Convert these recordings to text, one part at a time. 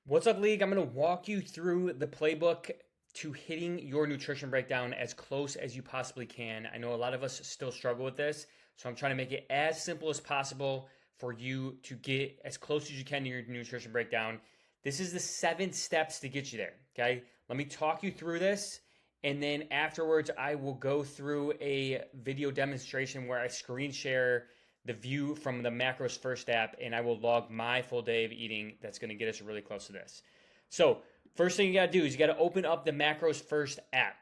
What's up, League? I'm going to walk you through the playbook to hitting your nutrition breakdown as close as you possibly can. I know a lot of us still struggle with this, so I'm trying to make it as simple as possible for you to get as close as you can to your nutrition breakdown. This is the 7 steps to get you there, okay? Let me talk you through this, and then afterwards, I will go through a video demonstration where I screen share the view from the Macros First app, and I will log my full day of eating. That's going to get us really close to this. So first thing you got to do is you got to open up the Macros First app.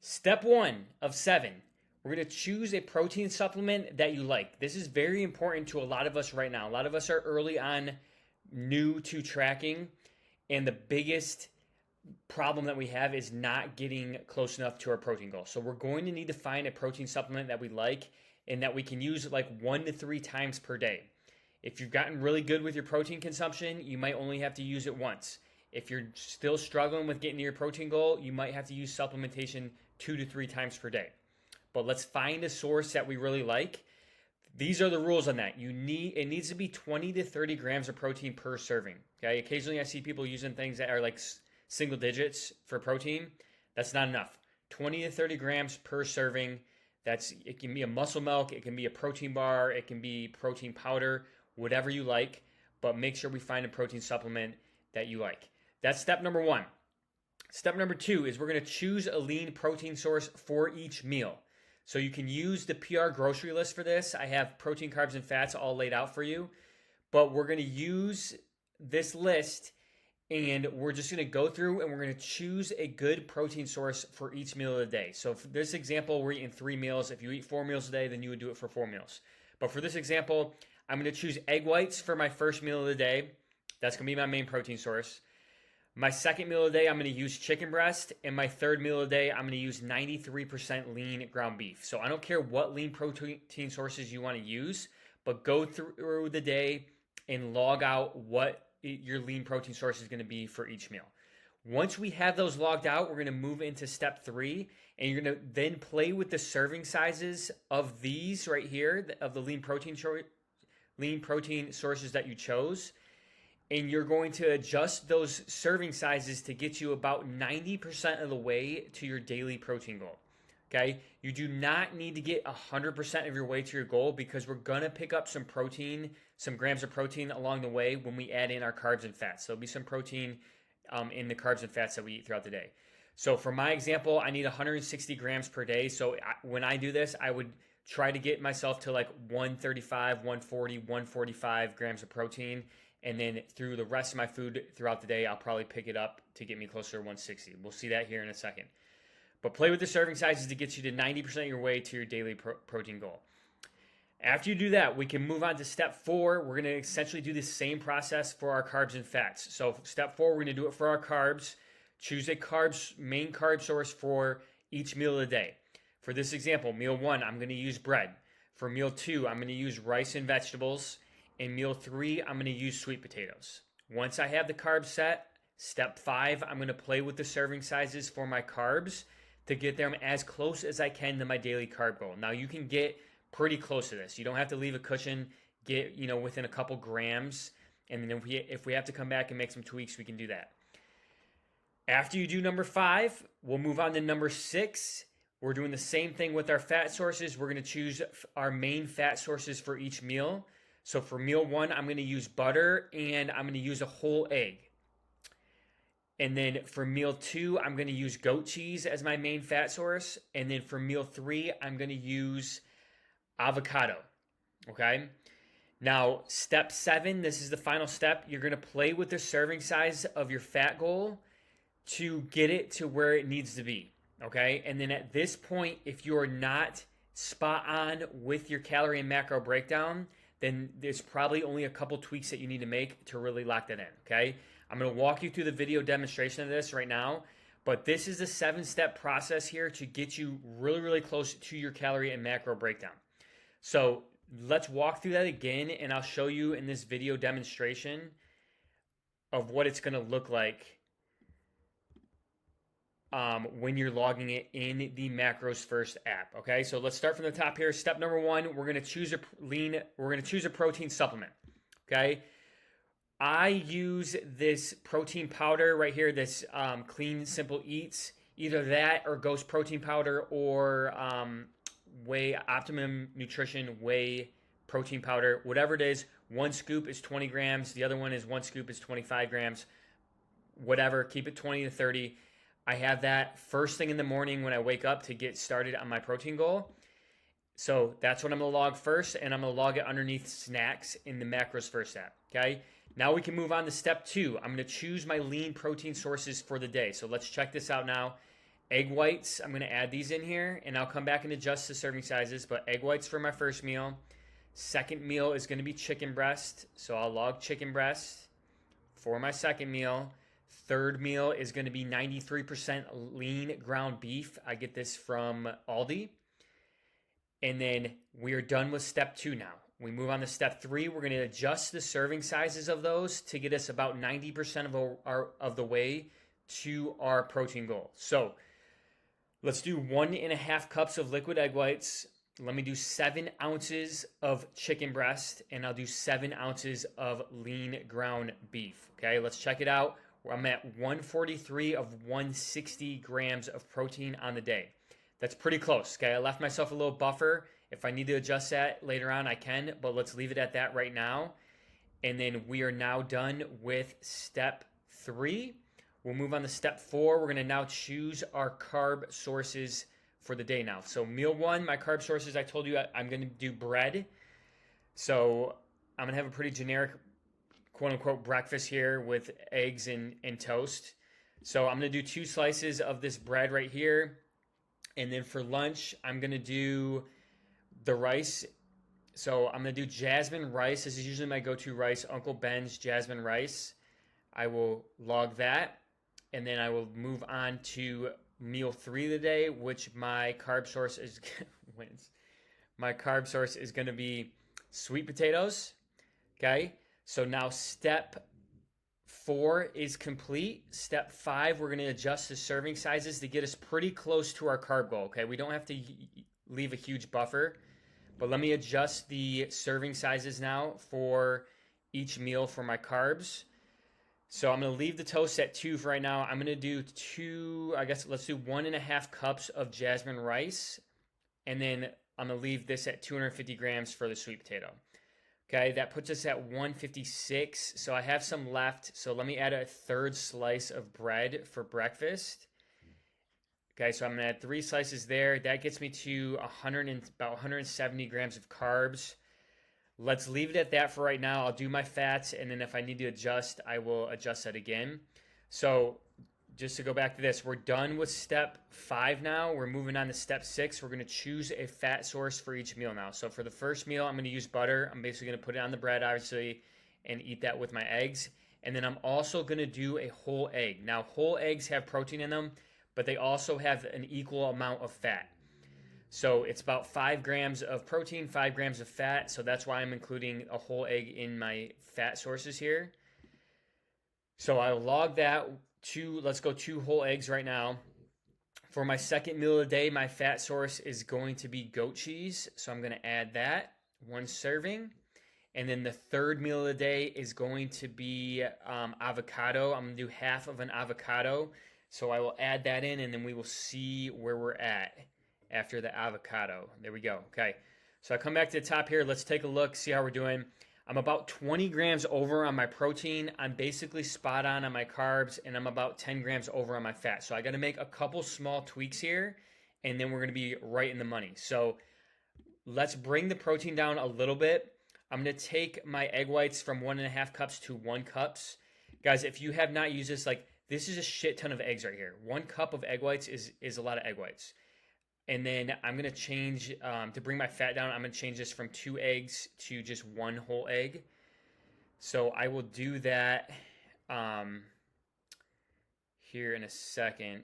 Step 1 of 7, we're going to choose a protein supplement that you like. This is very important to a lot of us right now. A lot of us are early on, new to tracking, and the biggest problem that we have is not getting close enough to our protein goal. So we're going to need to find a protein supplement that we like and that we can use like 1 to 3 times per day. If you've gotten really good with your protein consumption, you might only have to use it once. If you're still struggling with getting to your protein goal, you might have to use supplementation 2 to 3 times per day. But let's find a source that we really like. These are the rules on that. It needs to be 20 to 30 grams of protein per serving. Okay. Occasionally I see people using things that are like single digits for protein. That's not enough. 20 to 30 grams per serving. It can be a muscle milk, it can be a protein bar, it can be protein powder, whatever you like, but make sure we find a protein supplement that you like. That's step number 1. Step number 2 is we're going to choose a lean protein source for each meal. So you can use the PR grocery list for this. I have protein, carbs, and fats all laid out for you, but we're going to use this list and we're just going to go through and we're going to choose a good protein source for each meal of the day. So for this example, we're eating 3 meals. If you eat 4 meals a day, then you would do it for 4 meals. But for this example, I'm going to choose egg whites for my first meal of the day. That's going to be my main protein source. My second meal of the day, I'm going to use chicken breast. And my third meal of the day, I'm going to use 93% lean ground beef. So I don't care what lean protein sources you want to use, but go through the day and log out what your lean protein source is going to be for each meal. Once we have those logged out, we're going to move into step 3, and you're going to then play with the serving sizes of these right here, of the lean protein sources that you chose, and you're going to adjust those serving sizes to get you about 90% of the way to your daily protein goal. Okay, you do not need to get 100% of your way to your goal because we're going to pick up some protein, some grams of protein along the way when we add in our carbs and fats. So there'll be some protein in the carbs and fats that we eat throughout the day. So for my example, I need 160 grams per day. So when I do this, I would try to get myself to like 135, 140, 145 grams of protein. And then through the rest of my food throughout the day, I'll probably pick it up to get me closer to 160. We'll see that here in a second. But play with the serving sizes to get you to 90% of your way to your daily protein goal. After you do that, we can move on to step 4. We're going to essentially do the same process for our carbs and fats. So step 4, we're going to do it for our carbs. Choose a main carb source for each meal of the day. For this example, meal 1, I'm going to use bread. For meal 2, I'm going to use rice and vegetables. And meal 3, I'm going to use sweet potatoes. Once I have the carbs set, step 5, I'm going to play with the serving sizes for my carbs to get them as close as I can to my daily carb goal. Now you can get pretty close to this. You don't have to leave a cushion, get within a couple grams, and then if we have to come back and make some tweaks, we can do that. After you do number 5, we'll move on to number 6. We're doing the same thing with our fat sources. We're going to choose our main fat sources for each meal. So for meal 1, I'm going to use butter and I'm going to use a whole egg. And then for meal 2, I'm going to use goat cheese as my main fat source. And then for meal 3, I'm going to use avocado. Okay. Now, step 7, this is the final step. You're going to play with the serving size of your fat goal to get it to where it needs to be. Okay. And then at this point, if you're not spot on with your calorie and macro breakdown, then there's probably only a couple tweaks that you need to make to really lock that in. Okay. I'm going to walk you through the video demonstration of this right now, but this is the 7-step process here to get you really, really close to your calorie and macro breakdown. So let's walk through that again, and I'll show you in this video demonstration of what it's going to look like when you're logging it in the Macros First app. Okay, so let's start from the top here. Step number 1, we're going to choose a protein supplement. Okay. I use this protein powder right here, this Clean Simple Eats. Either that or Ghost Protein Powder or Whey Optimum Nutrition Whey Protein Powder. Whatever it is, one scoop is 20 grams. The other one is one scoop is 25 grams. Whatever, keep it 20 to 30. I have that first thing in the morning when I wake up to get started on my protein goal. So that's what I'm going to log first, and I'm going to log it underneath snacks in the macros first app, okay? Now we can move on to step 2. I'm going to choose my lean protein sources for the day. So let's check this out now. Egg whites, I'm going to add these in here, and I'll come back and adjust the serving sizes, but egg whites for my first meal. Second meal is going to be chicken breast, so I'll log chicken breast for my second meal. Third meal is going to be 93% lean ground beef. I get this from Aldi. And then we are done with step 2 now. We move on to step 3. We're going to adjust the serving sizes of those to get us about 90% of the way to our protein goal. So let's do 1.5 cups of liquid egg whites. Let me do 7 ounces of chicken breast, and I'll do 7 ounces of lean ground beef. Okay, let's check it out. I'm at 143 of 160 grams of protein on the day. That's pretty close, okay? I left myself a little buffer. If I need to adjust that later on, I can, but let's leave it at that right now. And then we are now done with step 3. We'll move on to step 4. We're going to now choose our carb sources for the day now. So meal 1, my carb sources, I told you I'm going to do bread. So I'm going to have a pretty generic, quote-unquote, breakfast here with eggs and toast. So I'm going to do 2 slices of this bread right here. And then for lunch, I'm going to do the rice. So I'm going to do jasmine rice. This is usually my go-to rice, Uncle Ben's jasmine rice. I will log that. And then I will move on to meal 3 of the day, which my carb source is my carb source is going to be sweet potatoes. Okay? So now step 4 is complete. Step 5, we're going to adjust the serving sizes to get us pretty close to our carb goal, okay? We don't have to leave a huge buffer, but let me adjust the serving sizes now for each meal for my carbs. So I'm going to leave the toast at 2 for right now. I'm going to do 2, let's do 1.5 cups of jasmine rice, and then I'm going to leave this at 250 grams for the sweet potato. Okay, that puts us at 156. So I have some left. So let me add a 3rd slice of bread for breakfast. Okay, so I'm going to add 3 slices there. That gets me to about 170 grams of carbs. Let's leave it at that for right now. I'll do my fats, and then if I need to adjust, I will adjust that again. So just to go back to this, we're done with step 5 now. We're moving on to step 6. We're going to choose a fat source for each meal now. So for the first meal, I'm going to use butter. I'm basically going to put it on the bread, obviously, and eat that with my eggs. And then I'm also going to do a whole egg. Now, whole eggs have protein in them, but they also have an equal amount of fat. So it's about 5 grams of protein, 5 grams of fat. So that's why I'm including a whole egg in my fat sources here. So I'll log that. Let's go 2 whole eggs right now. For my second meal of the day, my fat source is going to be goat cheese. So I'm going to add that, 1 serving. And then the third meal of the day is going to be avocado. I'm going to do half of an avocado. So I will add that in, and then we will see where we're at after the avocado. There we go. Okay. So I come back to the top here. Let's take a look, see how we're doing. I'm about 20 grams over on my protein. I'm basically spot on my carbs, and I'm about 10 grams over on my fat. So I got to make a couple small tweaks here, and then we're going to be right in the money. So let's bring the protein down a little bit. I'm going to take my egg whites from 1.5 cups to 1 cups. Guys, if you have not used this, this is a shit ton of eggs right here. 1 cup of egg whites is a lot of egg whites. And then I'm going to change, to bring my fat down, I'm going to change this from 2 eggs to just 1 whole egg. So I will do that here in a second.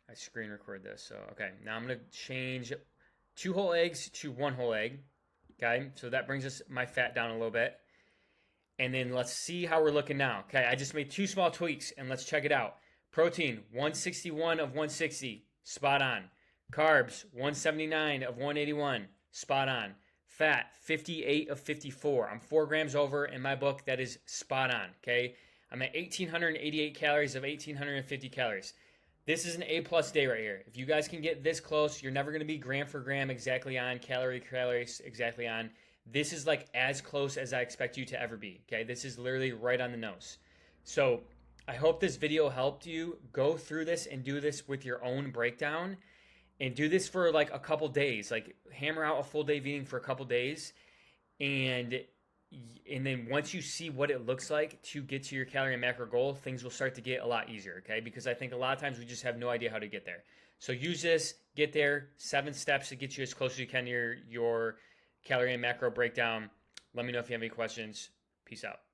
I screen record this. So, okay, now I'm going to change 2 whole eggs to 1 whole egg. Okay, so that brings my fat down a little bit. And then let's see how we're looking now. Okay, I just made 2 small tweaks, and let's check it out. Protein, 161 of 160, spot on. Carbs, 179 of 181, spot on. Fat, 58 of 54. I'm 4 grams over. In my book, that is spot on, okay? I'm at 1,888 calories of 1,850 calories. This is an A-plus day right here. If you guys can get this close, you're never going to be gram for gram exactly on, calories exactly on. This is like as close as I expect you to ever be, okay? This is literally right on the nose. So I hope this video helped you. Go through this and do this with your own breakdown. And do this for like a couple days. Like hammer out a full day of eating for a couple days. And then once you see what it looks like to get to your calorie and macro goal, things will start to get a lot easier, okay? Because I think a lot of times we just have no idea how to get there. So use this, get there, 7 steps to get you as close as you can to your calorie and macro breakdown. Let me know if you have any questions. Peace out.